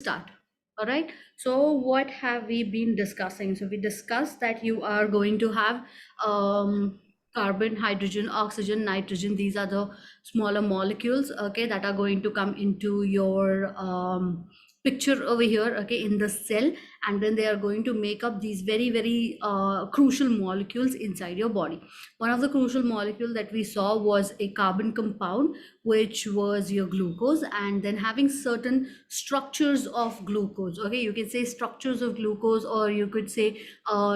start. All right. So what have we been discussing? So we discussed that you are going to have carbon, hydrogen, oxygen, nitrogen. These are the smaller molecules, okay, that are going to come into your picture over here, okay, in the cell, and then they are going to make up these very crucial molecules inside your body. One of the crucial molecule that we saw was a carbon compound, which was your glucose, and then having certain structures of glucose. Okay, you can say structures of glucose, or you could say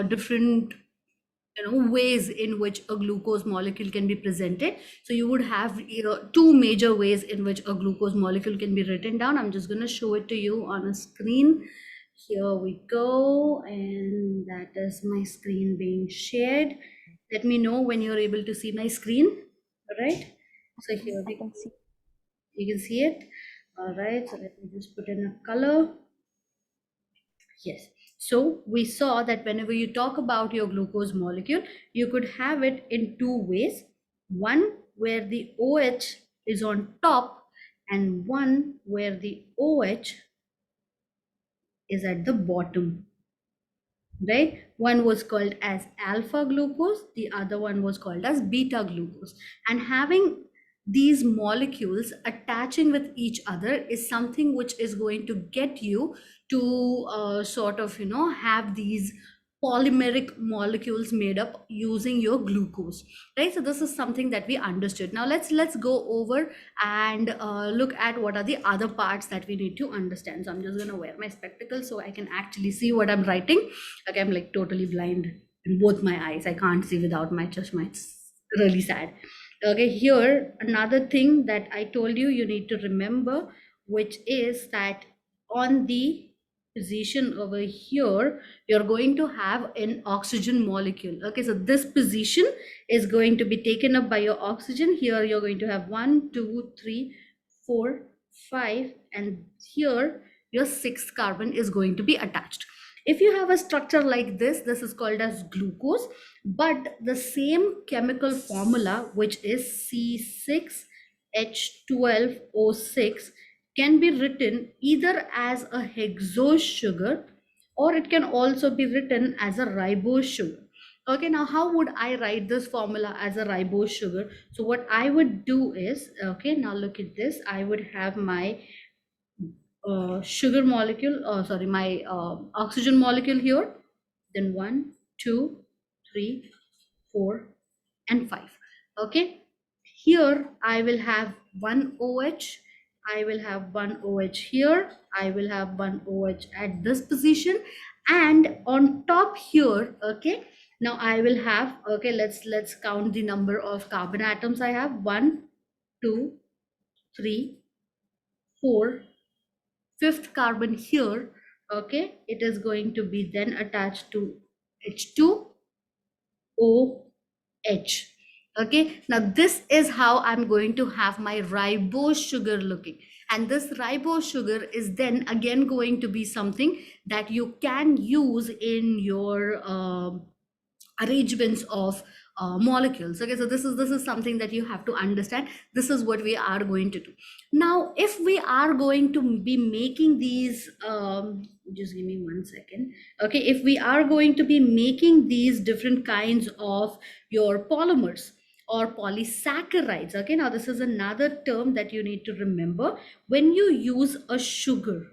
different ways in which a glucose molecule can be presented. So you would have two major ways in which a glucose molecule can be written down. I'm just going to show it to you on a screen. Here we go, and that is my screen being shared. Let me know when you're able to see my screen. All right, so here I we can go. see. You can see it. All right, so let me just put in a color. Yes. So we saw that whenever you talk about your glucose molecule, you could have it in two ways. One where the OH is on top, and one where the OH is at the bottom, right? One was called as alpha glucose, the other one was called as beta glucose. And having these molecules attaching with each other is something which is going to get you to sort of have these polymeric molecules made up using your glucose, right? So this is something that we understood. Now let's go over and look at what are the other parts that we need to understand. So I'm just going to wear my spectacles so I can actually see what I'm writing. Okay, I'm like totally blind in both my eyes. I can't see without my chashma. It's really sad. Okay, here another thing that I told you you need to remember, which is that on the position over here, you're going to have an oxygen molecule. Okay, so this position is going to be taken up by your oxygen. Here you're going to have 1, 2, 3, 4, 5, and here your sixth carbon is going to be attached. If you have a structure like this is called as glucose, but the same chemical formula, which is C6H12O6, can be written either as a hexose sugar, or it can also be written as a ribose sugar. Okay, now how would I write this formula as a ribose sugar? So what I would do is, okay, now look at this. I would have my sugar molecule, sorry, my oxygen molecule here, then 1, 2, 3, 4, and 5. Okay, here I will have one OH, I will have one OH here, I will have one OH at this position, and on top here, okay, now I will have, okay, let's count the number of carbon atoms I have. 1, 2, 3, 4, fifth carbon here. Okay, it is going to be then attached to H2OH. Okay, now this is how I'm going to have my ribose sugar looking, and this ribose sugar is then again going to be something that you can use in your arrangements of molecules. Okay, so this is something that you have to understand. This is what we are going to do. Now if we are going to be making these just give me 1 second. Okay, if we are going to be making these different kinds of your polymers or polysaccharides, okay, now this is another term that you need to remember when you use a sugar.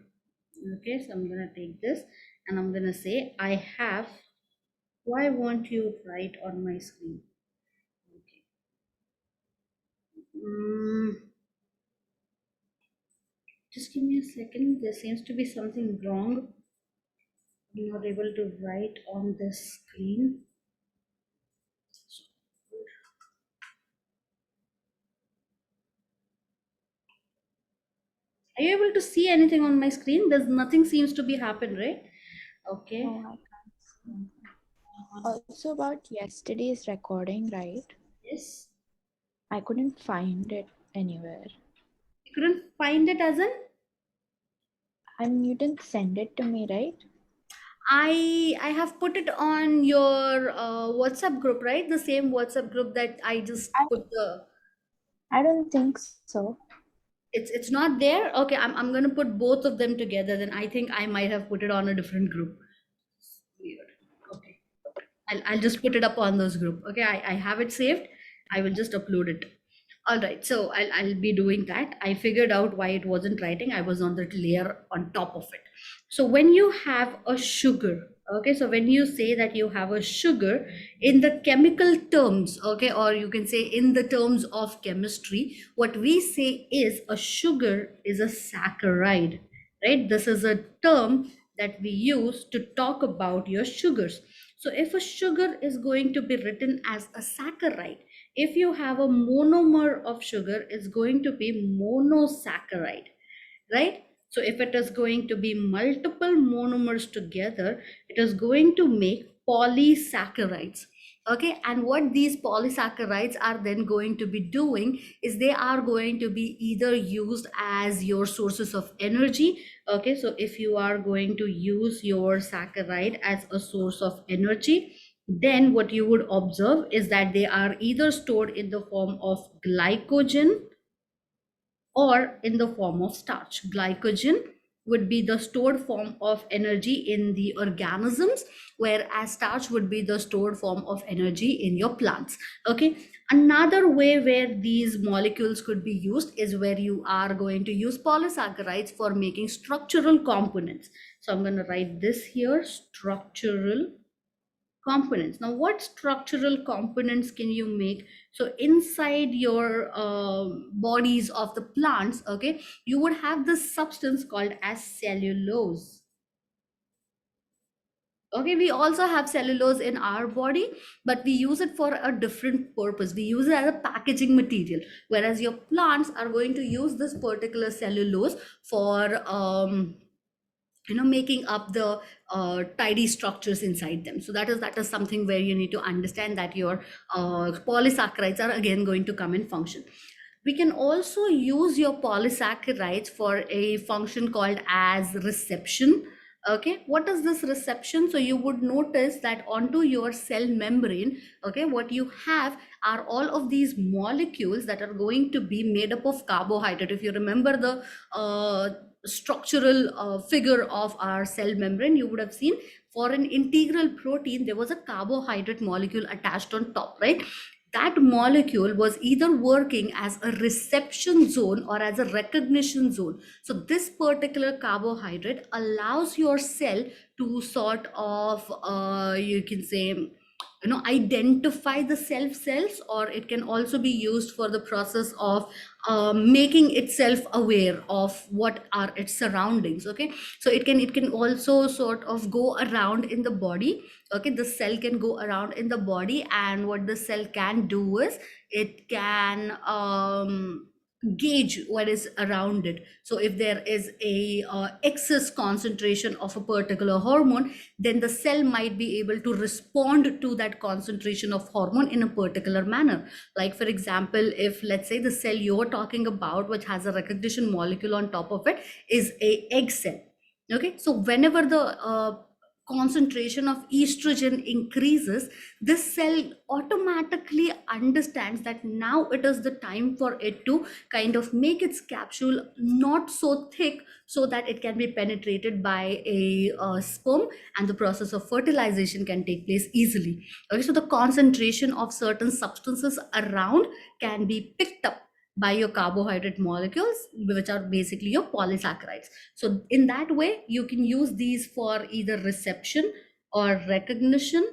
Okay, so I'm going to take this and I'm going to say I have. Why won't you write on my screen? Okay. Just give me a second. There seems to be something wrong. I'm not able to write on this screen. Are you able to see anything on my screen? There's nothing seems to be happen, right? Okay. No, I can't see anything. Also about yesterday's recording, right? Yes. I couldn't find it anywhere. You couldn't find it as an. I mean, you didn't send it to me, right? I have put it on your WhatsApp group, right? The same WhatsApp group that I just I put the. I don't think so. It's not there. Okay, I'm gonna put both of them together. Then I think I might have put it on a different group. Weird. Okay. I'll just put it up on those group. Okay, I have it saved. I will just upload it. All right, so I'll be doing that. I figured out why it wasn't writing. I was on that layer on top of it. So when you have a sugar, okay, so when you say that you have a sugar in the chemical terms, okay, or you can say in the terms of chemistry, what we say is a sugar is a saccharide, right? This is a term that we use to talk about your sugars. So if a sugar is going to be written as a saccharide, if you have a monomer of sugar, it's going to be monosaccharide, right? So if it is going to be multiple monomers together, it is going to make polysaccharides. Okay, and what these polysaccharides are then going to be doing is they are going to be either used as your sources of energy. Okay, so if you are going to use your saccharide as a source of energy, then what you would observe is that they are either stored in the form of glycogen or in the form of starch. Glycogen would be the stored form of energy in the organisms, whereas starch would be the stored form of energy in your plants. Okay. Another way where these molecules could be used is where you are going to use polysaccharides for making structural components. So I'm going to write this here, structural components. Now what structural components can you make? So inside your bodies of the plants, okay, you would have this substance called as cellulose. Okay, we also have cellulose in our body, but we use it for a different purpose. We use it as a packaging material, whereas your plants are going to use this particular cellulose for making up the tidy structures inside them. So that is something where you need to understand that your polysaccharides are again going to come in function. We can also use your polysaccharides for a function called as reception. Okay, what is this reception? So you would notice that onto your cell membrane, okay, what you have are all of these molecules that are going to be made up of carbohydrate. If you remember the structural figure of our cell membrane, you would have seen for an integral protein there was a carbohydrate molecule attached on top, right? That molecule was either working as a reception zone or as a recognition zone. So this particular carbohydrate allows your cell to sort of you can say identify the self cells, or it can also be used for the process of making itself aware of what are its surroundings. Okay, so it can also sort of go around in the body. Okay, the cell can go around in the body, and what the cell can do is it can gauge what is around it. So if there is a excess concentration of a particular hormone, then the cell might be able to respond to that concentration of hormone in a particular manner. Like for example, if let's say the cell you're talking about, which has a recognition molecule on top of it, is a egg cell. Okay, so whenever the concentration of estrogen increases, this cell automatically understands that now it is the time for it to kind of make its capsule not so thick so that it can be penetrated by a sperm, and the process of fertilization can take place easily. Okay, so the concentration of certain substances around can be picked up by your carbohydrate molecules, which are basically your polysaccharides. So in that way, you can use these for either reception or recognition.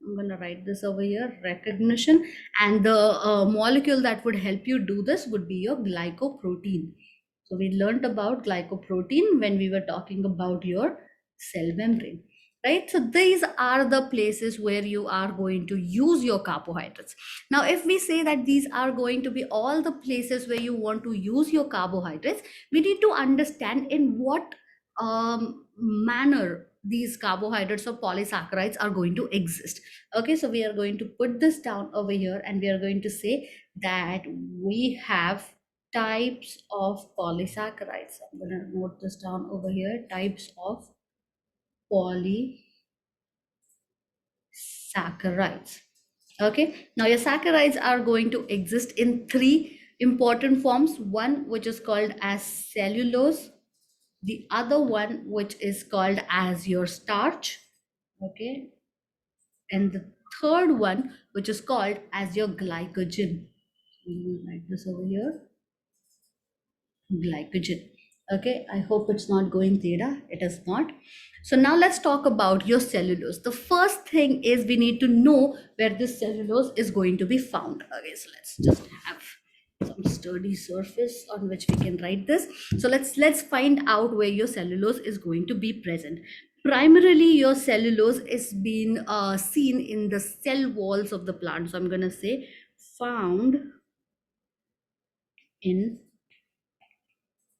I'm going to write this over here, recognition. And the molecule that would help you do this would be your glycoprotein. So we learned about glycoprotein when we were talking about your cell membrane, right? So these are the places where you are going to use your carbohydrates. Now, if we say that these are going to be all the places where you want to use your carbohydrates, we need to understand in what manner these carbohydrates or polysaccharides are going to exist. Okay, so we are going to put this down over here, and we are going to say that we have types of polysaccharides. I'm going to note this down over here, types of polysaccharides. Okay, now your saccharides are going to exist in three important forms, one which is called as cellulose, the other one which is called as your starch, okay, and the third one which is called as your glycogen. We will write this over here, glycogen. Okay, I hope it's not going theta. It is not. So now let's talk about your cellulose. The first thing is we need to know where this cellulose is going to be found. Okay, so let's just have some sturdy surface on which we can write this. So let's find out where your cellulose is going to be present. Primarily, your cellulose is being seen in the cell walls of the plant. So I'm going to say found in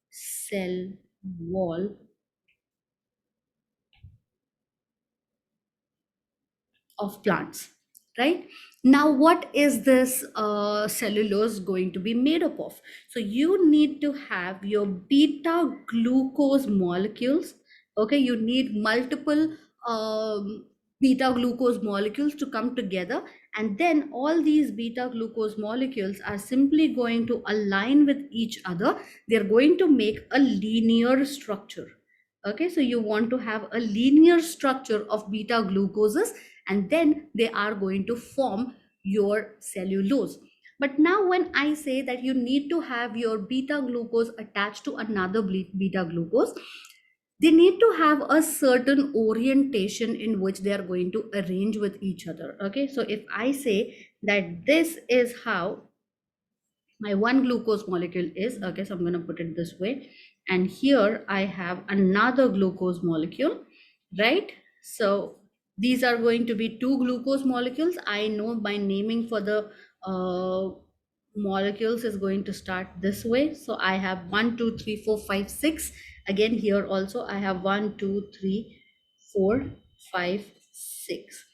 cell wall of plants, right? Now what is this cellulose going to be made up of? So you need to have your beta glucose molecules. Okay, you need multiple beta glucose molecules to come together, and then all these beta glucose molecules are simply going to align with each other. They're going to make a linear structure. Okay, so you want to have a linear structure of beta glucoses, and then they are going to form your cellulose. But now when I say that you need to have your beta glucose attached to another beta glucose, they need to have a certain orientation in which they are going to arrange with each other. Okay, so if I say that this is how my one glucose molecule is, okay, so I'm going to put it this way, and here I have another glucose molecule, right? So these are going to be two glucose molecules. I know my naming for the molecules is going to start this way. So I have 1 2 3 4 5 6. Again, here also I have 1 2 3 4 5 6.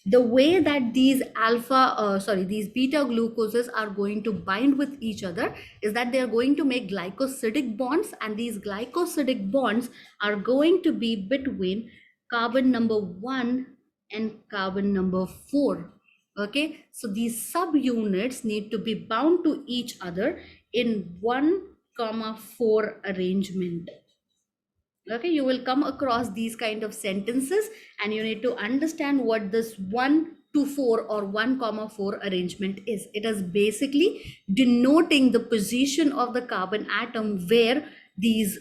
The way that these beta glucoses are going to bind with each other is that they are going to make glycosidic bonds, and these glycosidic bonds are going to be between carbon number 1 and carbon number 4. Okay, so these subunits need to be bound to each other in 1 comma 4 arrangement. Okay, you will come across these kind of sentences, and you need to understand what this 1 to 4 or 1 comma 4 arrangement is. It is basically denoting the position of the carbon atom where these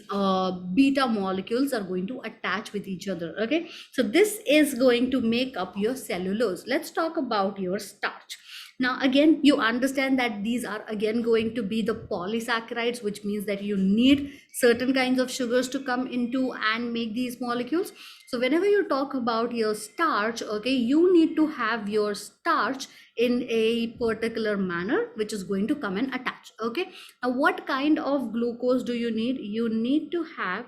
beta molecules are going to attach with each other. Okay, so this is going to make up your cellulose. Let's talk about your starch. Now again, you understand that these are again going to be the polysaccharides, which means that you need certain kinds of sugars to come into and make these molecules. So whenever you talk about your starch, okay, you need to have your starch in a particular manner, which is going to come and attach. Okay, now what kind of glucose do you need? You need to have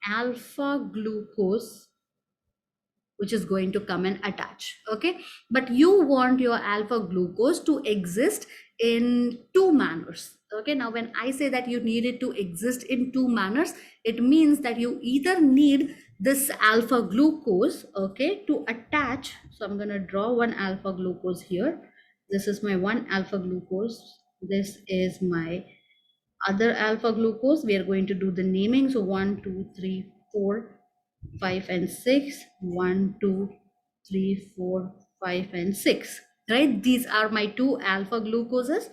alpha glucose, which is going to come and attach. Okay, but you want your alpha glucose to exist in two manners. Okay, now when I say that you need it to exist in two manners, it means that you either need this alpha glucose, okay, to attach. So I'm going to draw one alpha glucose here. This is my one alpha glucose, this is my other alpha glucose. We are going to do the naming. So 1 2 3 4 5 and 6, 1 2 3 4 5 and 6, right? These are my two alpha glucoses.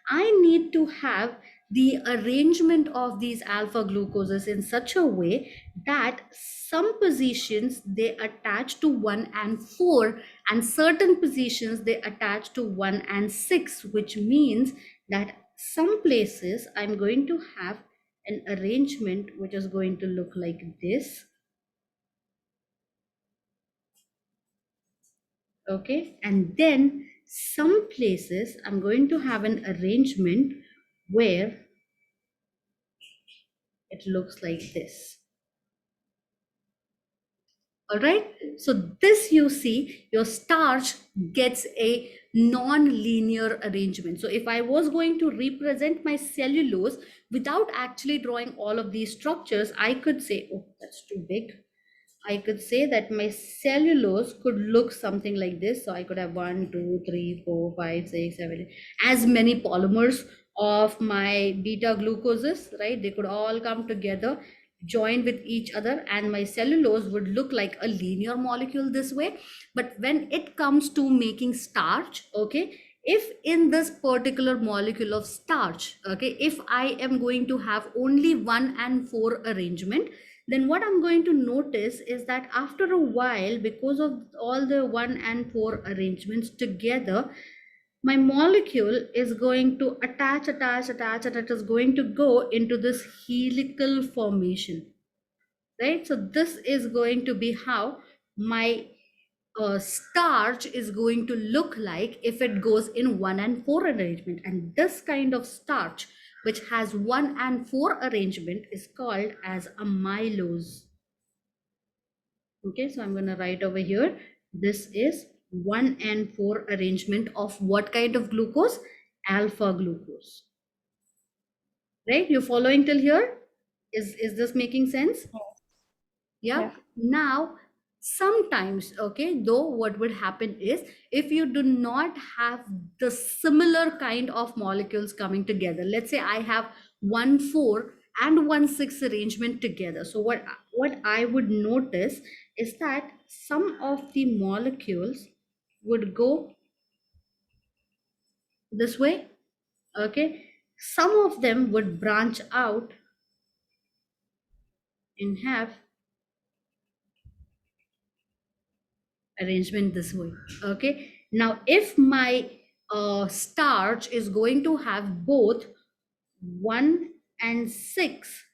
I need to have the arrangement of these alpha glucoses in such a way that some positions they attach to 1 and 4, and certain positions they attach to 1 and 6, which means that some places I'm going to have an arrangement which is going to look like this. Okay, and then some places I'm going to have an arrangement where it looks like this. All right, so this, you see, your starch gets a non-linear arrangement. So if I was going to represent my cellulose without actually drawing all of these structures, I could say, oh, that's too big. I could say that my cellulose could look something like this. So I could have 1 2 3 4 5 6 7 as many polymers of my beta glucoses, right? They could all come together, join with each other, and my cellulose would look like a linear molecule this way. But when it comes to making starch, okay, if in this particular molecule of starch, okay, if I am going to have only 1 and 4 arrangement, then what I'm going to notice is that after a while, because of all the 1 and 4 arrangements together, my molecule is going to attach, and it is going to go into this helical formation, right? So this is going to be how my starch is going to look like if it goes in 1 and 4 arrangement. And this kind of starch, which has 1 and 4 arrangement, is called as amylose. Okay, so I'm going to write over here, this is 1 and 4 arrangement of what kind of glucose? Alpha glucose. Right? You following till here? Is this making sense? Yeah. Yeah. Now, sometimes, okay, though what would happen is, if you do not have the similar kind of molecules coming together, let's say I have 1 4 and 1 6 arrangement together. So what I would notice is that some of the molecules would go this way, okay? Some of them would branch out and have arrangement this way. Okay, now if my starch is going to have both 1 and 6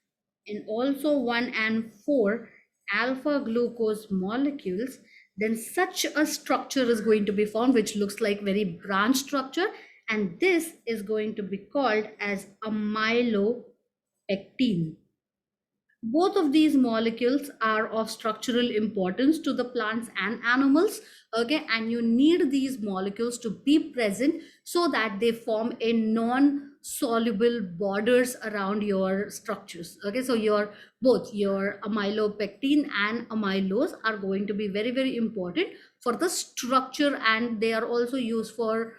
and also 1 and 4 alpha glucose molecules, then such a structure is going to be formed which looks like very branch structure, and this is going to be called as amylopectin. Both of these molecules are of structural importance to the plants and animals, okay, and you need these molecules to be present so that they form a non-soluble borders around your structures. Okay, so your both your amylopectin and amylose are going to be very, very important for the structure, and they are also used for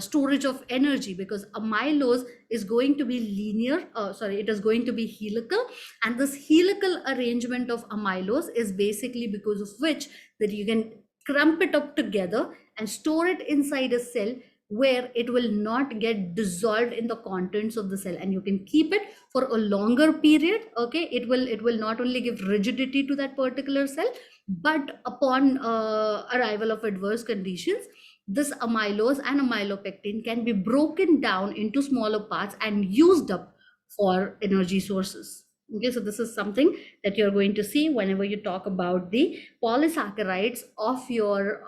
storage of energy, because amylose is going to be linear, sorry, it is going to be helical, and this helical arrangement of amylose is basically because of which that you can crump it up together and store it inside a cell where it will not get dissolved in the contents of the cell, and you can keep it for a longer period. Okay, it will not only give rigidity to that particular cell, but upon arrival of adverse conditions, this amylose and amylopectin can be broken down into smaller parts and used up for energy sources. Okay, so this is something that you're going to see whenever you talk about the polysaccharides of your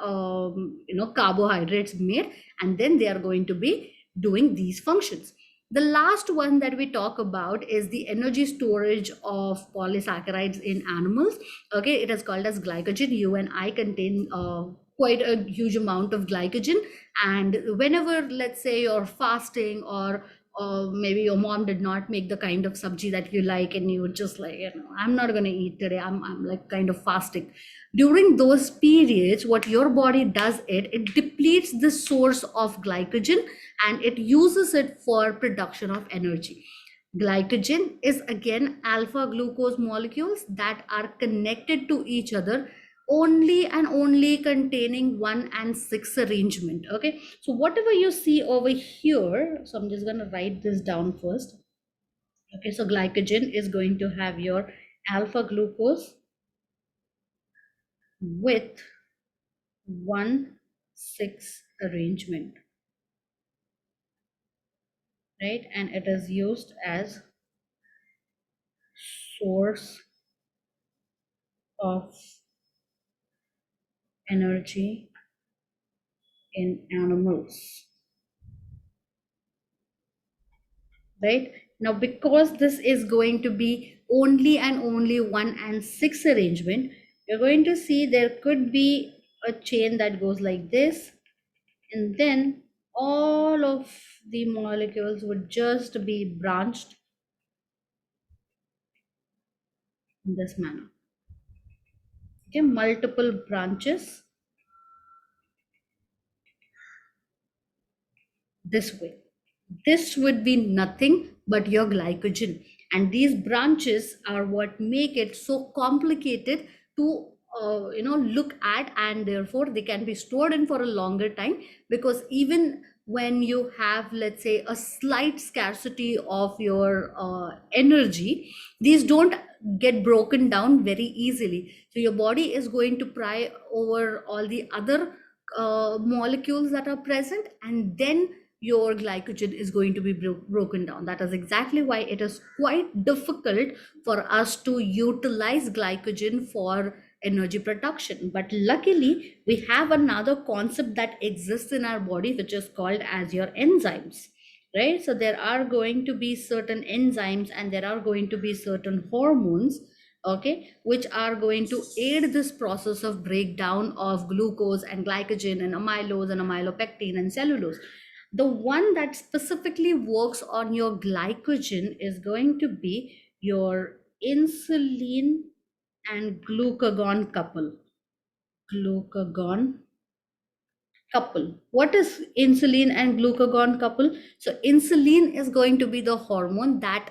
carbohydrates made, and then they are going to be doing these functions. The last one that we talk about is the energy storage of polysaccharides in animals. Okay, it is called as glycogen. You and I contain quite a huge amount of glycogen, and whenever, let's say, you're fasting, or maybe your mom did not make the kind of sabji that you like, and you would just like, I'm not going to eat today, I'm like kind of fasting. During those periods, what your body does, it depletes the source of glycogen and it uses it for production of energy. Glycogen is again alpha glucose molecules that are connected to each other, only and only containing 1 and 6 arrangement. Okay, so whatever you see over here, so I'm just going to write this down first. Okay, so glycogen is going to have your alpha glucose with 1 6 arrangement, right? And it is used as source of energy in animals, right? Now, because this is going to be only and only 1 and 6 arrangement, you're going to see there could be a chain that goes like this, and then all of the molecules would just be branched in this manner. Okay, multiple branches this way. this would be nothing but your glycogen. And these branches are what make it so complicated to look at, and therefore they can be stored in for a longer time, because even when you have, let's say, a slight scarcity of your energy, these don't get broken down very easily. So your body is going to pry over all the other molecules that are present, and then your glycogen is going to be broken down. That is exactly why it is quite difficult for us to utilize glycogen for energy production. But luckily, we have another concept that exists in our body, which is called as your enzymes, right? So there are going to be certain enzymes, and there are going to be certain hormones, okay, which are going to aid this process of breakdown of glucose and glycogen and amylose and amylopectin and cellulose. The one that specifically works on your glycogen is going to be your insulin and glucagon couple. Glucagon couple. What is insulin and glucagon couple? So insulin is going to be the hormone that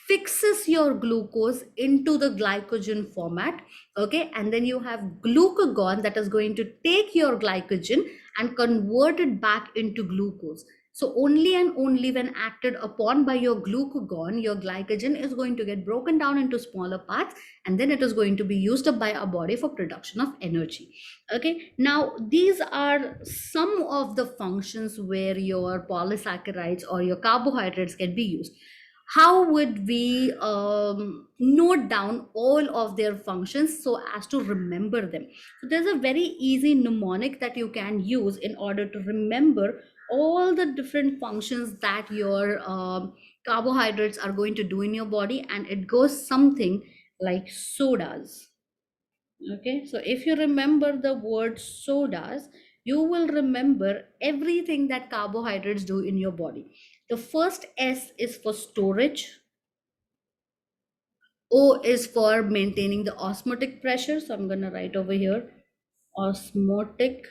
fixes your glucose into the glycogen format, okay, and then you have glucagon that is going to take your glycogen and convert it back into glucose. So only and only when acted upon by your glucagon, your glycogen is going to get broken down into smaller parts, and then it is going to be used up by our body for production of energy. Okay, now these are some of the functions where your polysaccharides or your carbohydrates can be used. How would we note down all of their functions so as to remember them? So there's a very easy mnemonic that you can use in order to remember all the different functions that your carbohydrates are going to do in your body, and it goes something like sodas. Okay, so if you remember the word sodas, you will remember everything that carbohydrates do in your body. The first S is for storage. O is for maintaining the osmotic pressure. So I'm going to write over here osmotic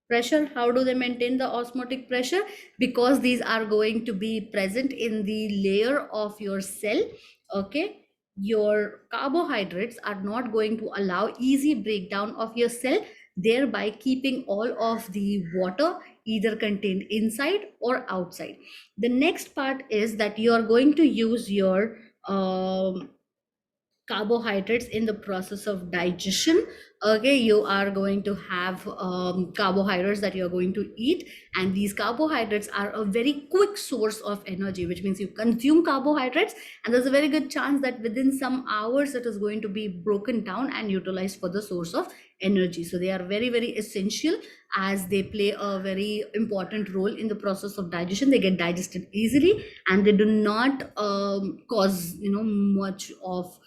pressure. How do they maintain the osmotic pressure? Because these are going to be present in the layer of your cell. Okay, your carbohydrates are not going to allow easy breakdown of your cell, thereby keeping all of the water either contained inside or outside. The next part is that you are going to use your carbohydrates in the process of digestion. Okay, you are going to have carbohydrates that you're going to eat, and these carbohydrates are a very quick source of energy, which means you consume carbohydrates and there's a very good chance that within some hours it is going to be broken down and utilized for the source of energy. So they are very, very essential, as they play a very important role in the process of digestion. They get digested easily, and they do not cause much of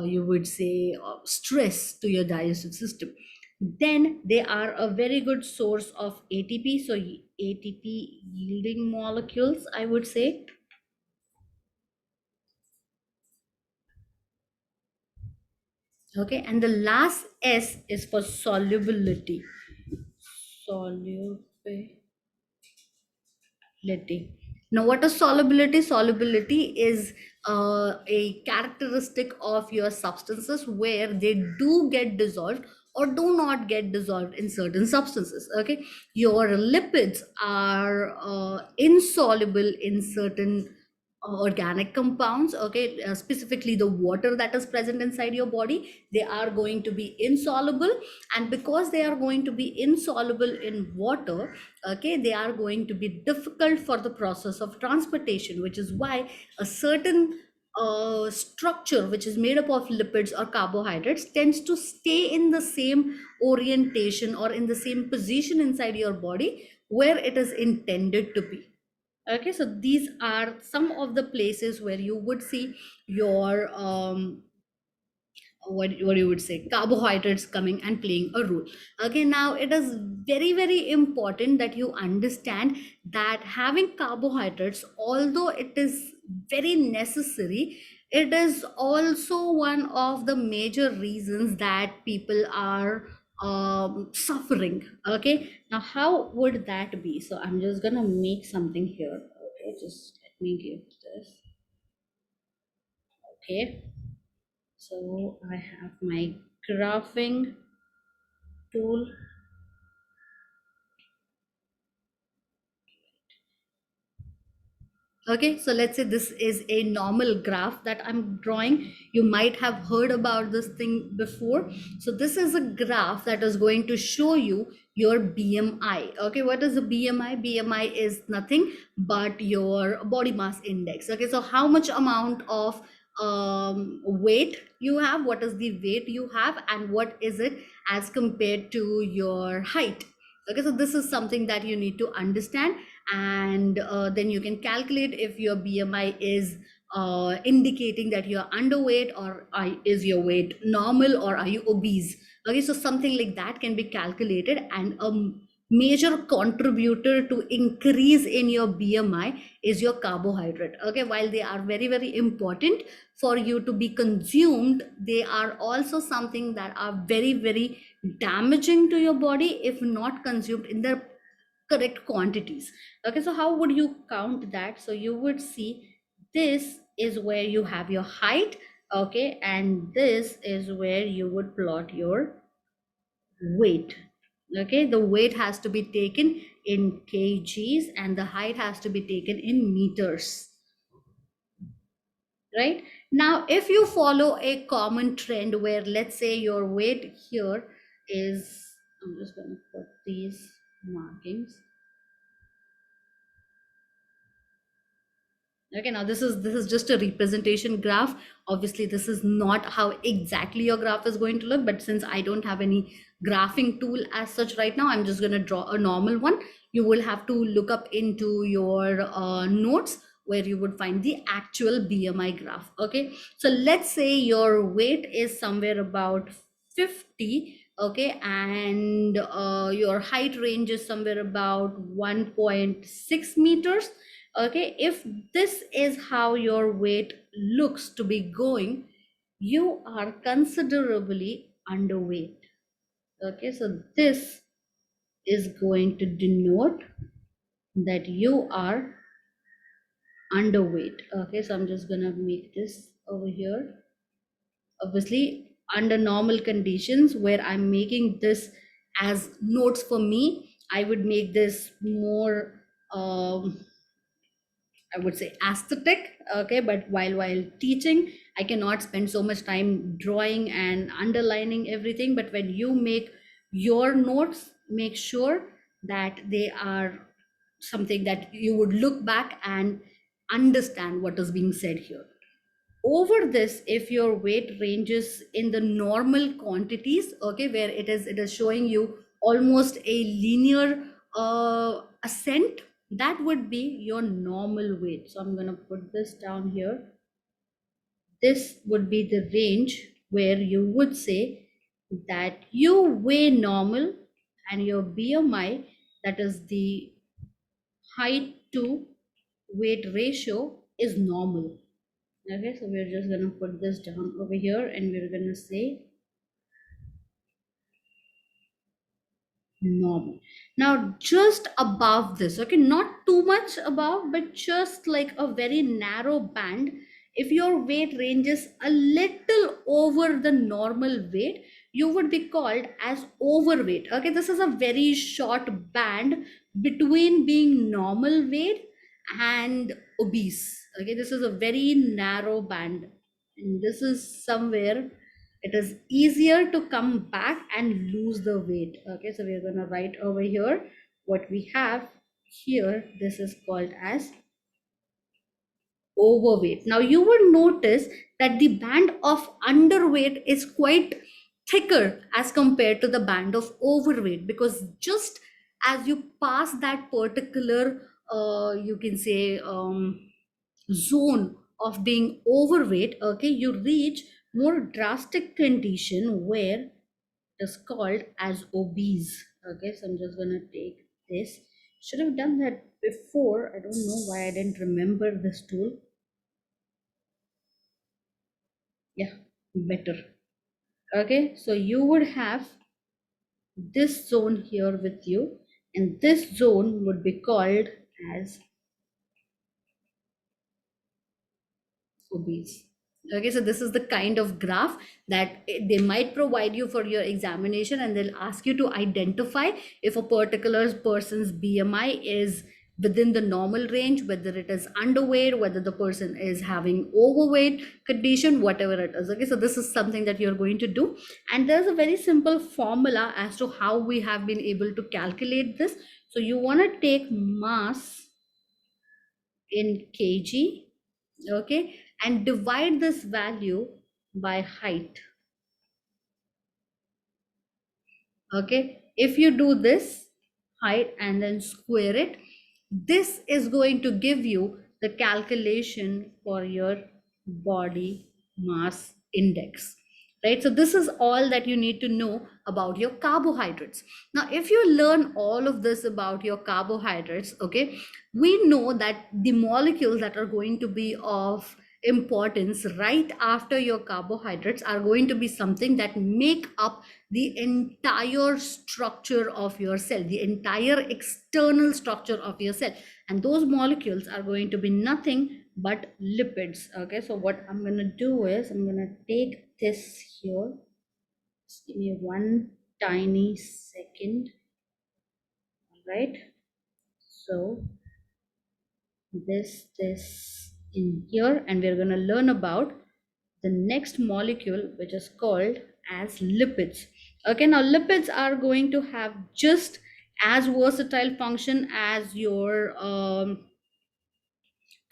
you would say stress to your digestive system. Then they are a very good source of ATP, so ATP yielding molecules, I would say. Okay, and the last S is for solubility. Solubility. Now, what is solubility? Solubility is a characteristic of your substances where they do get dissolved or do not get dissolved in certain substances. Okay, your lipids are insoluble in certain organic compounds. Okay, specifically the water that is present inside your body, they are going to be insoluble, and because they are going to be insoluble in water, okay, they are going to be difficult for the process of transportation, which is why a certain structure which is made up of lipids or carbohydrates tends to stay in the same orientation or in the same position inside your body where it is intended to be. Okay, so these are some of the places where you would see your what you would say carbohydrates coming and playing a role. Okay, now it is very, very important that you understand that having carbohydrates, although it is very necessary, it is also one of the major reasons that people are suffering. Okay, now how would that be? So I'm just gonna make something here. Okay, just let me give this. Okay, so I have my graphing tool. Okay, so let's say this is a normal graph that I'm drawing. You might have heard about this thing before. So this is a graph that is going to show you your BMI. Okay, what is the BMI? BMI is nothing but your body mass index. Okay, so how much amount of weight you have, what is the weight you have, and what is it as compared to your height. Okay, so this is something that you need to understand, and then you can calculate if your BMI is indicating that you're underweight, or is your weight normal, or are you obese. Okay, so something like that can be calculated, and a major contributor to increase in your BMI is your carbohydrate. Okay, while they are very, very important for you to be consumed, they are also something that are very, very damaging to your body if not consumed in the correct quantities. Okay, so how would you count that? So you would see this is where you have your height. Okay, and this is where you would plot your weight. Okay, the weight has to be taken in kgs and the height has to be taken in meters. Right now, if you follow a common trend where, let's say, your weight here is, I'm just going to put these markings. Okay, now this is just a representation graph. Obviously this is not how exactly your graph is going to look, but since I don't have any graphing tool as such right now, I'm just going to draw a normal one. You will have to look up into your notes where you would find the actual BMI graph. Okay, so let's say your weight is somewhere about 50. Okay, and your height range is somewhere about 1.6 meters. Okay, if this is how your weight looks to be going, you are considerably underweight. Okay, so this is going to denote that you are underweight. Okay, so I'm just gonna make this over here. Obviously, under normal conditions where I'm making this as notes for me, I would make this more I would say aesthetic. Okay, but while teaching, I cannot spend so much time drawing and underlining everything. But when you make your notes, make sure that they are something that you would look back and understand what is being said here. Over this, if your weight ranges in the normal quantities, okay, where it is showing you almost a linear ascent, that would be your normal weight. So I'm going to put this down here. This would be the range where you would say that you weigh normal, and your BMI, that is the height to weight ratio, is normal. Okay, so we're just gonna put this down over here, and we're gonna say normal. Now, just above this, okay, not too much above, but just like a very narrow band. If your weight ranges a little over the normal weight, you would be called as overweight. Okay, this is a very short band between being normal weight and obese. Okay, this is a very narrow band, and this is somewhere it is easier to come back and lose the weight. Okay, so we're going to write over here what we have here. This is called as overweight. Now you will notice that the band of underweight is quite thicker as compared to the band of overweight, because just as you pass that particular you can say zone of being overweight, okay, you reach more drastic condition where it is called as obese. Okay, so I'm just gonna take this. Should have done that before. I don't know why I didn't remember this tool. Yeah, better. Okay, so you would have this zone here with you, and this zone would be called as obese. Okay, so this is the kind of graph that they might provide you for your examination, and they'll ask you to identify if a particular person's BMI is within the normal range, whether it is underweight, whether the person is having overweight condition, whatever it is. Okay, so this is something that you're going to do, and there's a very simple formula as to how we have been able to calculate this. So you want to take mass in kg, okay, and divide this value by height. Okay, if you do this height and then square it, this is going to give you the calculation for your body mass index, right? So this is all that you need to know about your carbohydrates. Now if you learn all of this about your carbohydrates, okay, we know that the molecules that are going to be of importance right after your carbohydrates are going to be something that make up the entire structure of your cell, the entire external structure of your cell, and those molecules are going to be nothing but lipids. Okay, so what I'm going to do is I'm going to take this here. Just give me one tiny second. All right, so this in here, and we're going to learn about the next molecule, which is called as lipids. Okay, now lipids are going to have just as versatile function as your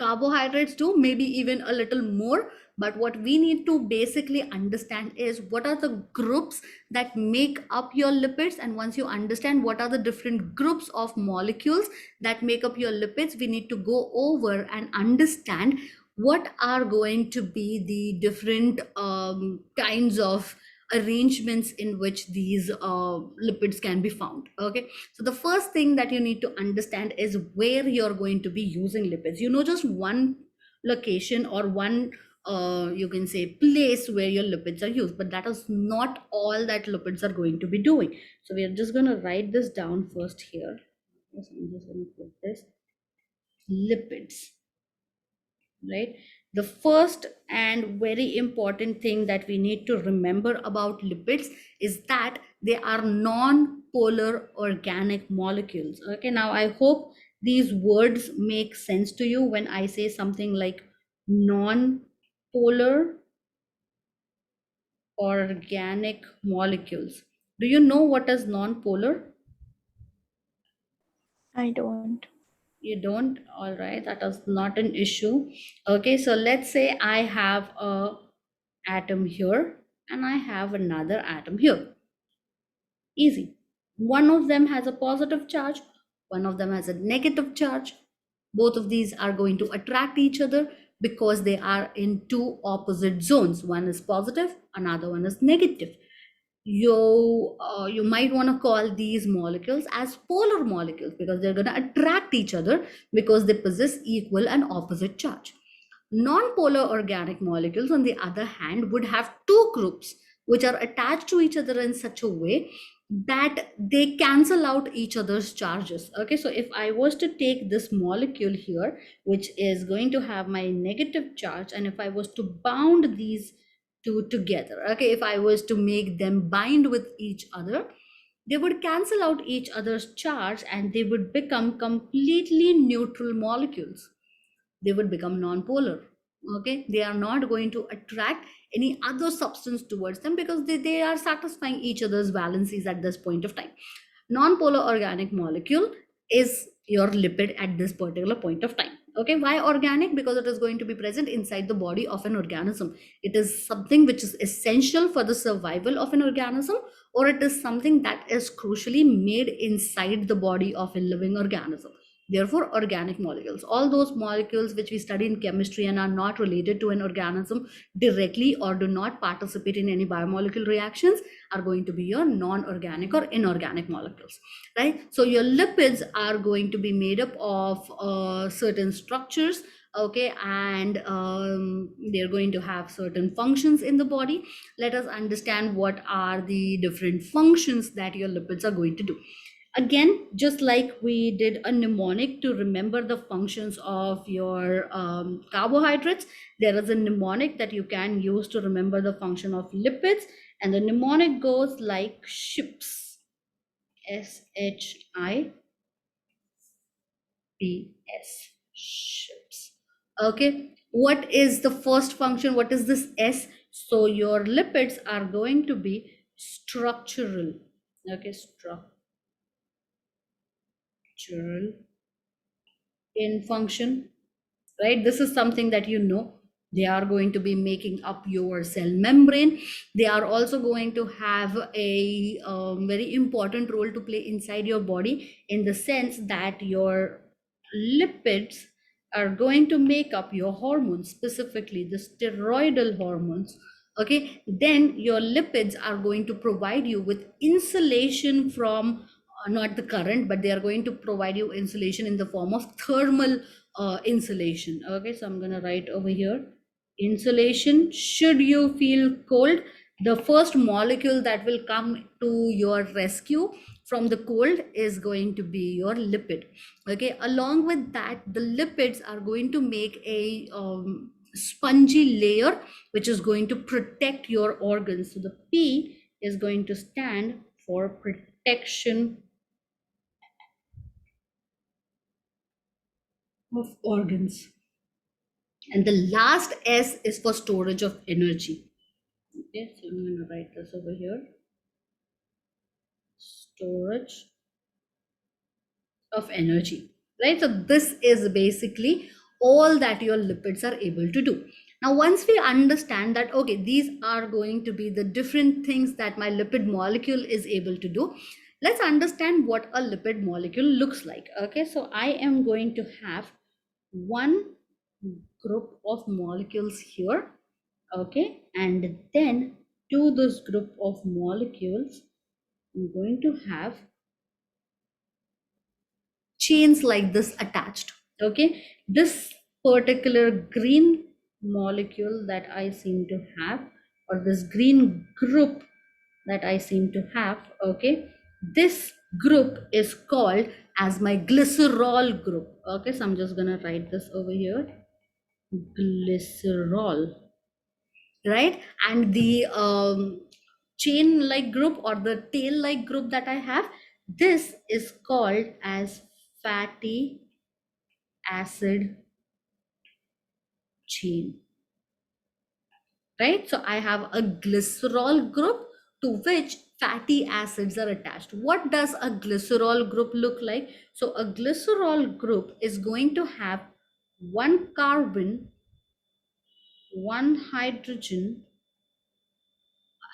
carbohydrates do, maybe even a little more. But what we need to basically understand is what are the groups that make up your lipids, and once you understand what are the different groups of molecules that make up your lipids, we need to go over and understand what are going to be the different kinds of arrangements in which these lipids can be found. Okay, so the first thing that you need to understand is where you're going to be using lipids. You know, just one location or one you can say place where your lipids are used, but that is not all that lipids are going to be doing. So we are just going to write this down first here. Yes, I'm just going to put this lipids, right? The first and very important thing that we need to remember about lipids is that they are non-polar organic molecules. Okay, now I hope these words make sense to you when I say something like non-polar organic molecules. Do you know what is non-polar? I don't. You don't? All right, that is not an issue. Okay, so let's say I have a atom here and I have another atom here. Easy. One of them has a positive charge, one of them has a negative charge. Both of these are going to attract each other because they are in two opposite zones. One is positive, another one is negative. You might want to call these molecules as polar molecules because they're going to attract each other because they possess equal and opposite charge. Non-polar organic molecules, on the other hand, would have two groups which are attached to each other in such a way that they cancel out each other's charges. Okay, so if I was to take this molecule here, which is going to have my negative charge, and if I was to bound these two together, okay, if I was to make them bind with each other, they would cancel out each other's charge and they would become completely neutral molecules. They would become non-polar. Okay, they are not going to attract any other substance towards them because they are satisfying each other's valencies at this point of time. Non-polar organic molecule is your lipid at this particular point of time. Okay, why organic? Because it is going to be present inside the body of an organism. It is something which is essential for the survival of an organism, or it is something that is crucially made inside the body of a living organism. Therefore, organic molecules, all those molecules which we study in chemistry and are not related to an organism directly or do not participate in any biomolecule reactions, are going to be your non-organic or inorganic molecules, right? So your lipids are going to be made up of certain structures, okay, and they're going to have certain functions in the body. Let us understand what are the different functions that your lipids are going to do. Again, just like we did a mnemonic to remember the functions of your carbohydrates, there is a mnemonic that you can use to remember the function of lipids. And the mnemonic goes like SHIPS, SHIPS, SHIPS. Okay, what is the first function? What is this S? So your lipids are going to be structural. Okay, structural in function, right? This is something that you know. They are going to be making up your cell membrane. They are also going to have a very important role to play inside your body, in the sense that your lipids are going to make up your hormones, specifically the steroidal hormones. Okay, then your lipids are going to provide you with insulation from not the current, but they are going to provide you insulation in the form of thermal insulation. Okay, so I'm going to write over here insulation. Should you feel cold, the first molecule that will come to your rescue from the cold is going to be your lipid. Okay, along with that, the lipids are going to make a spongy layer which is going to protect your organs. So the P is going to stand for protection of organs. And the last S is for storage of energy. Okay, so I'm going to write this over here. Storage of energy, right? So this is basically all that your lipids are able to do. Now, once we understand that, okay, these are going to be the different things that my lipid molecule is able to do, let's understand what a lipid molecule looks like. Okay, so I am going to have one group of molecules here. Okay, and then to this group of molecules, I'm going to have chains like this attached. Okay, this particular green molecule that I seem to have, or this green group that I seem to have, okay, this group is called as my glycerol group. Okay, so I'm just gonna write this over here, glycerol, right? And the chain like group or the tail like group that I have, this is called as fatty acid chain, right? So I have a glycerol group to which fatty acids are attached. What does a glycerol group look like? So a glycerol group is going to have one carbon, one hydrogen,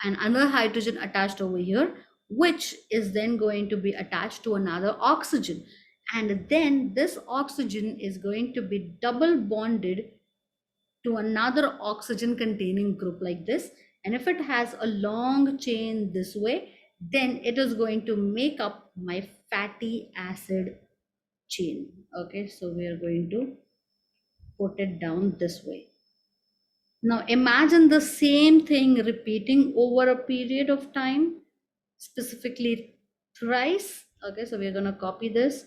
and another hydrogen attached over here, which is then going to be attached to another oxygen. And then this oxygen is going to be double bonded to another oxygen containing group like this. And if it has a long chain this way, then it is going to make up my fatty acid chain. Okay, so we are going to put it down this way. Now imagine the same thing repeating over a period of time, specifically thrice. Okay, so we're going to copy this,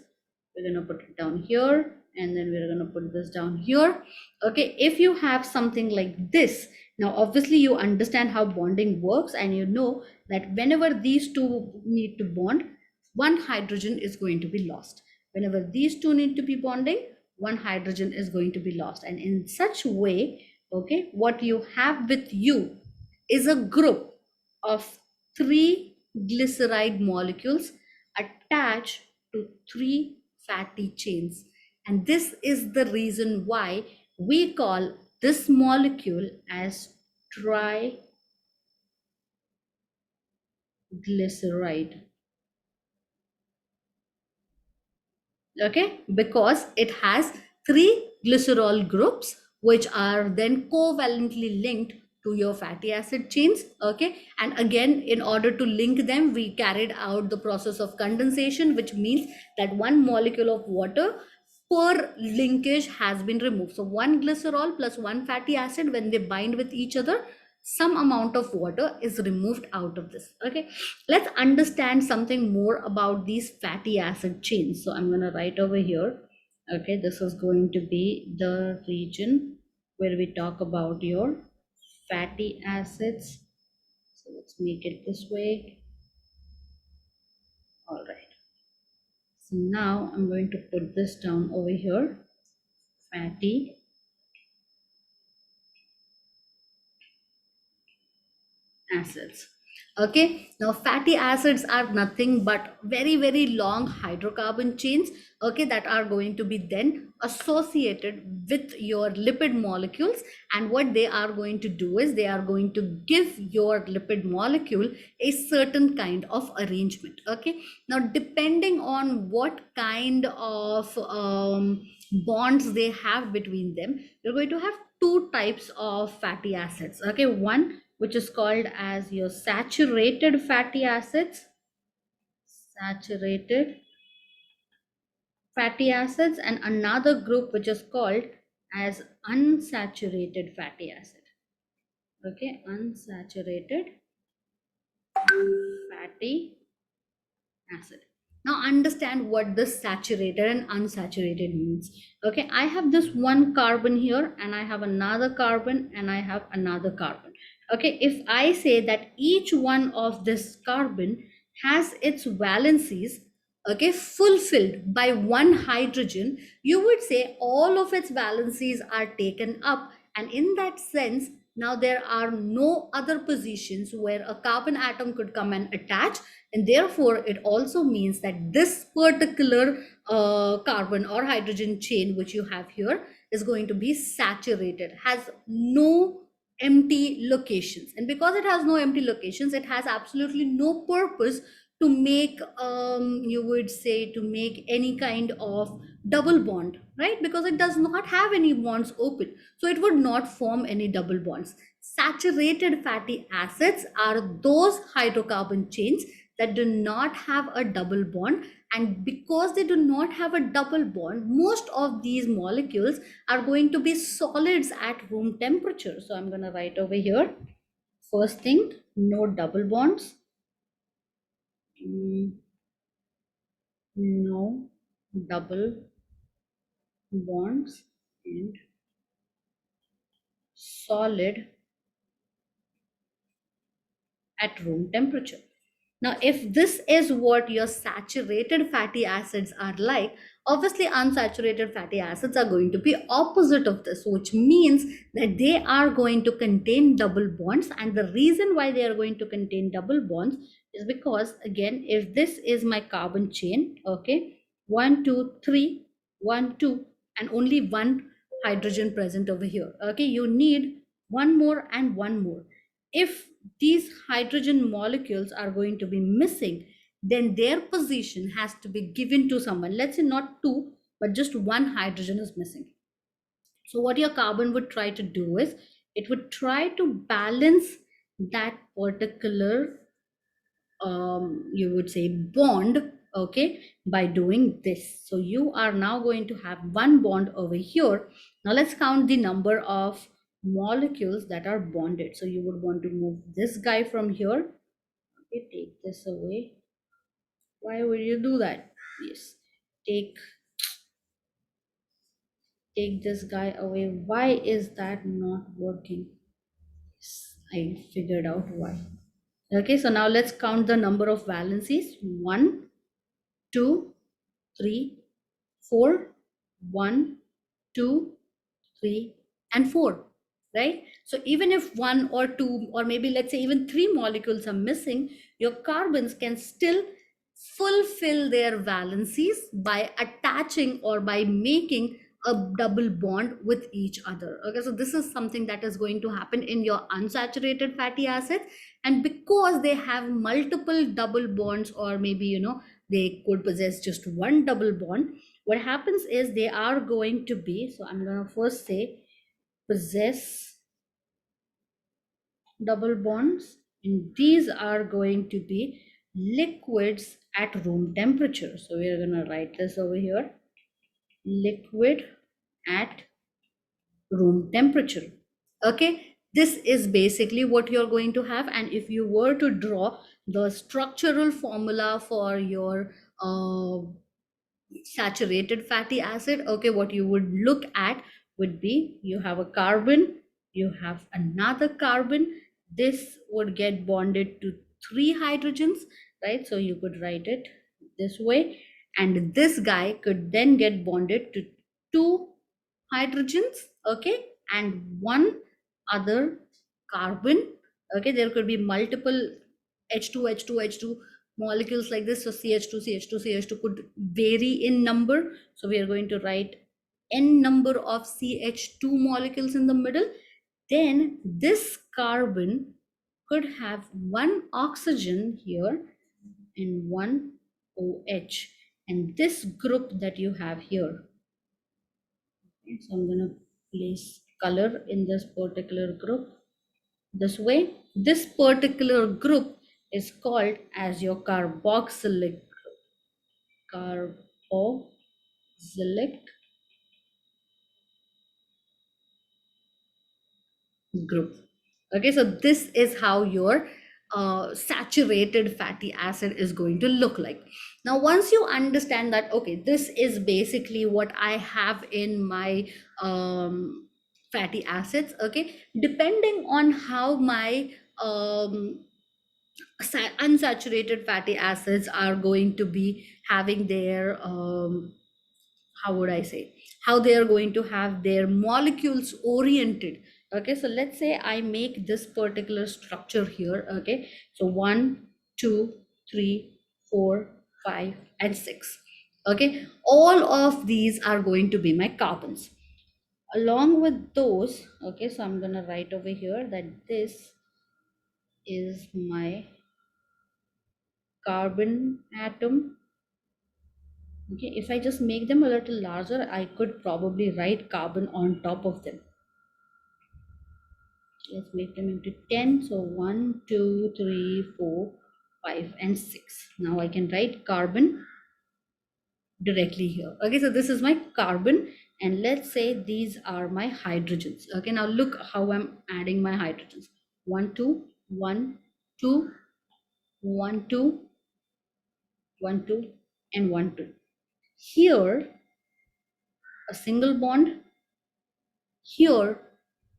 we're going to put it down here, and then we're going to put this down here. Okay, if you have something like this, now obviously you understand how bonding works, and you know that whenever these two need to bond, one hydrogen is going to be lost. Whenever these two need to be bonding, one hydrogen is going to be lost. And in such way, okay, what you have with you is a group of three glyceride molecules attached to three fatty chains. And this is the reason why we call this molecule as triglyceride. Okay, because it has three glycerol groups which are then covalently linked to your fatty acid chains. Okay, and again, in order to link them, we carried out the process of condensation, which means that one molecule of water per linkage has been removed. So one glycerol plus one fatty acid, when they bind with each other, some amount of water is removed out of this. Okay, let's understand something more about these fatty acid chains. So I'm going to write over here. Okay, this is going to be the region where we talk about your fatty acids. So let's make it this way. All right, so now I'm going to put this down over here, fatty acids. Okay, now fatty acids are nothing but very long hydrocarbon chains, okay, that are going to be then associated with your lipid molecules. And what they are going to do is they are going to give your lipid molecule a certain kind of arrangement. Okay, now depending on what kind of bonds they have between them, you're going to have two types of fatty acids. Okay, one which is called as your saturated fatty acids, saturated fatty acids, and another group which is called as unsaturated fatty acid. Okay, unsaturated fatty acid. Now understand what this saturated and unsaturated means. Okay, I have this one carbon here, and I have another carbon, and I have another carbon. Okay, if I say that each one of this carbon has its valencies, okay, fulfilled by one hydrogen, you would say all of its valencies are taken up, and in that sense, now there are no other positions where a carbon atom could come and attach, and therefore it also means that this particular carbon or hydrogen chain which you have here is going to be saturated, has no empty locations. And because it has no empty locations, it has absolutely no purpose to make you would say to make any kind of double bond, right? Because it does not have any bonds open, so it would not form any double bonds. Saturated fatty acids are those hydrocarbon chains that do not have a double bond, and because they do not have a double bond, most of these molecules are going to be solids at room temperature. So I'm going to write over here, first thing, no double bonds. No double bonds and solid at room temperature. Now, if this is what your saturated fatty acids are like, obviously unsaturated fatty acids are going to be opposite of this, which means that they are going to contain double bonds. And the reason why they are going to contain double bonds is because, again, if this is my carbon chain, okay, 1, 2, 3, 1, 2, and only one hydrogen present over here, okay, you need one more and one more. If these hydrogen molecules are going to be missing, then their position has to be given to someone. Let's say not two, but just one hydrogen is missing. So what your carbon would try to do is it would try to balance that particular you would say bond, okay, by doing this. So you are now going to have one bond over here. Now let's count the number of molecules that are bonded. So you would want to move this guy from here. Okay, take this away. Why would you do that? Yes, take this guy away. Why is that not working? Yes, I figured out why. Okay, so now let's count the number of valencies. 1, 2, 3, 4, 1, 2, 3, and 4, right? So even if one or two, or maybe let's say even three molecules are missing, your carbons can still fulfill their valencies by attaching or by making a double bond with each other. Okay, so this is something that is going to happen in your unsaturated fatty acids. And because they have multiple double bonds, or maybe they could possess just one double bond, what happens is they are going to be, so I'm going to first say possess double bonds, and these are going to be liquids at room temperature. So we're going to write this over here, liquid at room temperature. Okay, this is basically what you're going to have. And if you were to draw the structural formula for your saturated fatty acid, okay, what you would look at would be, you have a carbon, you have another carbon, this would get bonded to 3 hydrogens, right? So you could write it this way, and this guy could then get bonded to 2 hydrogens, okay, and one other carbon, okay. There could be multiple H2 molecules like this. So CH2 could vary in number. So we are going to write n number of CH2 molecules in the middle. Then this carbon could have one oxygen here and one OH. And this group that you have here, okay, so I'm going to place color in this particular group this way. This particular group is called as your carboxylic group. Okay, so this is how your saturated fatty acid is going to look like. Now, once you understand that, okay, this is basically what I have in my fatty acids, okay, depending on how my unsaturated fatty acids are going to be having their how would I say, how they are going to have their molecules oriented. Okay, so let's say I make this particular structure here. Okay, so 1, 2, 3, 4, 5, and 6. Okay, all of these are going to be my carbons. Along with those, okay, so I'm gonna write over here that this is my carbon atom. Okay, if I just make them a little larger, I could probably write carbon on top of them. Let's make them into 10. So 1, 2, 3, 4, 5, and 6. Now I can write carbon directly here. Okay, so this is my carbon, and let's say these are my hydrogens. Okay, now look how I'm adding my hydrogens. 1, 2, 1, 2, 1, 2, 1, 2, and 1, 2. Here, a single bond. Here,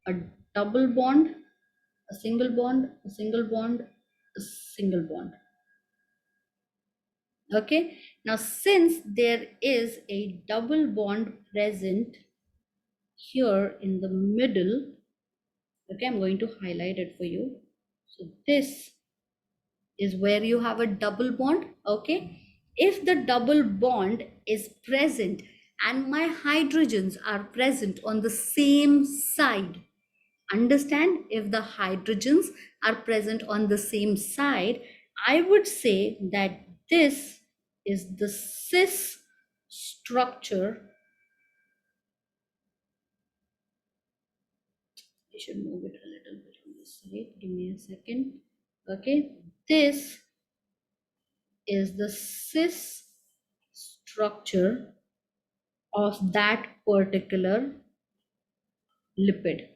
a double bond, a single bond, a single bond, a single bond. Okay, now since there is a double bond present here in the middle, okay, I'm going to highlight it for you. So this is where you have a double bond. Okay, if the double bond is present and my hydrogens are present on the same side, understand, if the hydrogens are present on the same side, I would say that this is the cis structure. I should move it a little bit on this side. Give me a second. Okay, this is the cis structure of that particular lipid.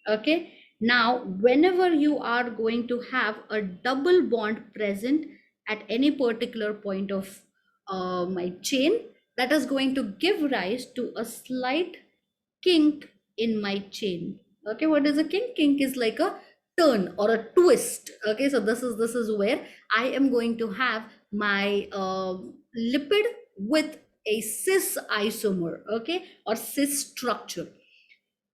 Okay, now whenever you are going to have a double bond present at any particular point of my chain, that is going to give rise to a slight kink in my chain. Okay, what is a kink? Kink is like a turn or a twist. Okay, so this is where I am going to have my lipid with a cis isomer, okay, or cis structure.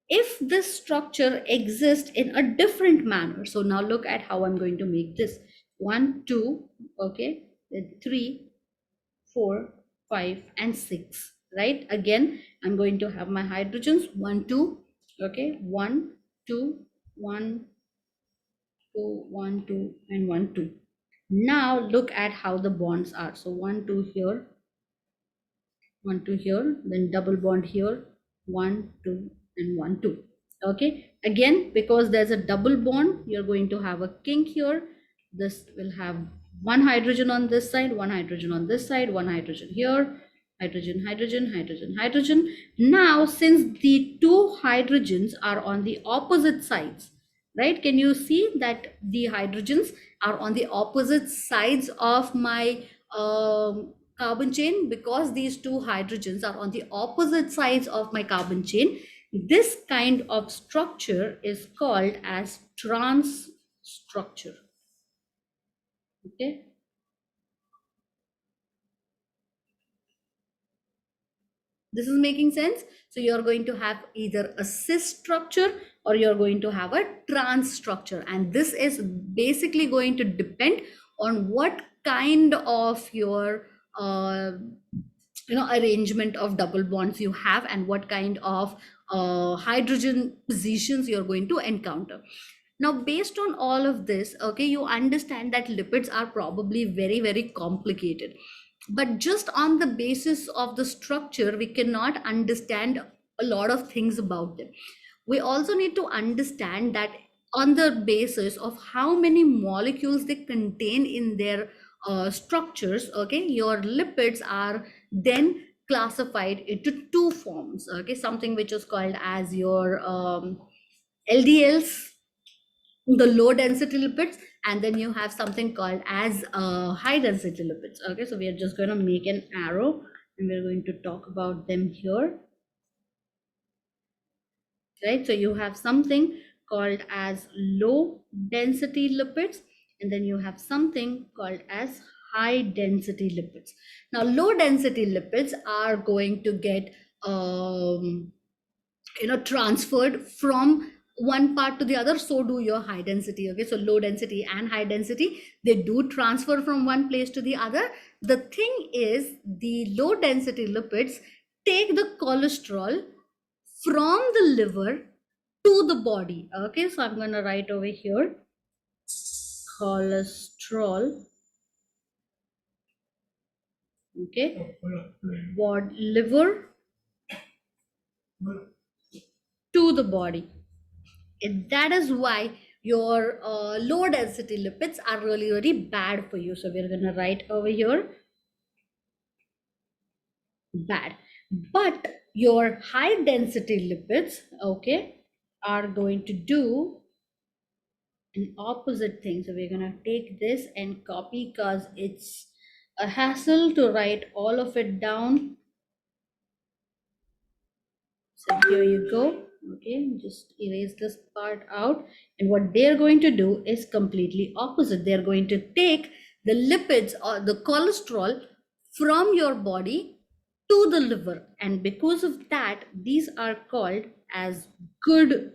If this structure exists in a different manner, so now look at how I'm going to make this. 1, 2, okay, then 3, 4, 5, and 6, right? Again, I'm going to have my hydrogens 1, 2, okay, 1, 2, 1, 2, 1, 2, and 1, 2. Now look at how the bonds are. So 1, 2 here, 1, 2 here, then double bond here, 1, 2, and 1, 2. Okay, again, because there's a double bond, you're going to have a kink here. This will have one hydrogen on this side, one hydrogen on this side, one hydrogen here, hydrogen, hydrogen, hydrogen, hydrogen. Now, since the two hydrogens are on the opposite sides, right? Can you see that the hydrogens are on the opposite sides of my carbon chain? Because these two hydrogens are on the opposite sides of my carbon chain, this kind of structure is called as trans structure. Okay. This is making sense. So you're going to have either a cis structure or you're going to have a trans structure, and this is basically going to depend on what kind of your arrangement of double bonds you have and what kind of hydrogen positions you're going to encounter. Now, based on all of this, okay, you understand that lipids are probably very, very complicated. But just on the basis of the structure, we cannot understand a lot of things about them. We also need to understand that on the basis of how many molecules they contain in their structures, okay, your lipids are then classified into two forms, okay, something which is called as your LDLs, the low density lipids, and then you have something called as high density lipids. Okay, so we are just going to make an arrow and we're going to talk about them here, right? So you have something called as low density lipids, and then you have something called as high density lipids. Now low density lipids are going to get transferred from one part to the other. So do your high density. Okay, so low density and high density, they do transfer from one place to the other. The thing is, the low density lipids take the cholesterol from the liver to the body. Okay, so I'm going to write over here cholesterol, okay, liver to the body. And that is why your low density lipids are really, really bad for you. So we're going to write over here bad. But your high density lipids, okay, are going to do an opposite thing. So we're going to take this and copy because it's a hassle to write all of it down. So here you go. Okay, just erase this part out. And what they're going to do is completely opposite. They're going to take the lipids or the cholesterol from your body to the liver. And because of that, these are called as good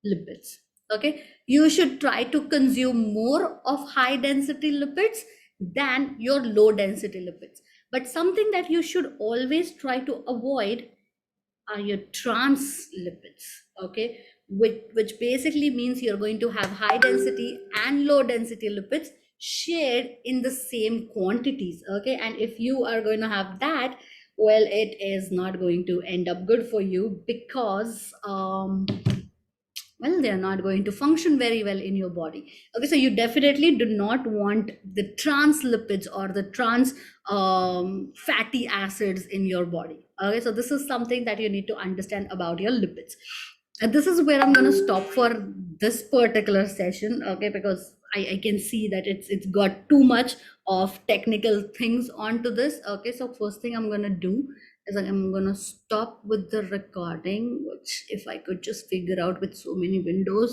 lipids. Okay, you should try to consume more of high density lipids than your low density lipids. But something that you should always try to avoid are your trans lipids, okay, which basically means you're going to have high density and low density lipids shared in the same quantities. Okay, and if you are going to have that, well, it is not going to end up good for you, because well, they are not going to function very well in your body. Okay, so you definitely do not want the trans lipids or the trans fatty acids in your body. Okay, so this is something that you need to understand about your lipids. And this is where I'm going to stop for this particular session, okay, because I can see that it's got too much of technical things onto this. Okay, so first thing I'm going to do is I'm going to stop with the recording, which if I could just figure out with so many windows.